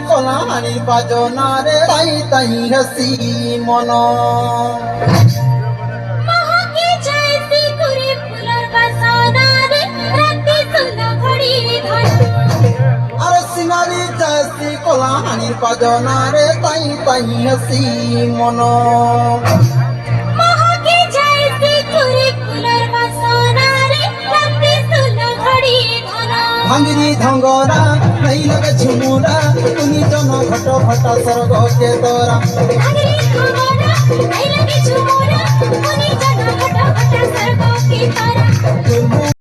কলাহানি বাজনারে তাই তাই হাসি মন মহাকে জয়সি করে ফুলের বাসনারে রাতে সোনা ঘড়ি ধন আর সিঙ্গারি জাসি কলাহানি বাজনারে তাই তাই হাসি মন মহাকে জয়সি করে ফুলের বাসনারে রাতে সোনা ঘড়ি ধন ভাঙ্গিরি ধঙ্গরা নাই লাগে ঝুমুরা তুমি জন ঘট ঘট স্বর্গকে তোরা ভাঙ্গিরি ধঙ্গরা নাই লাগে ঝুমুরা তুমি জন ঘট ঘট স্বর্গকে তোরা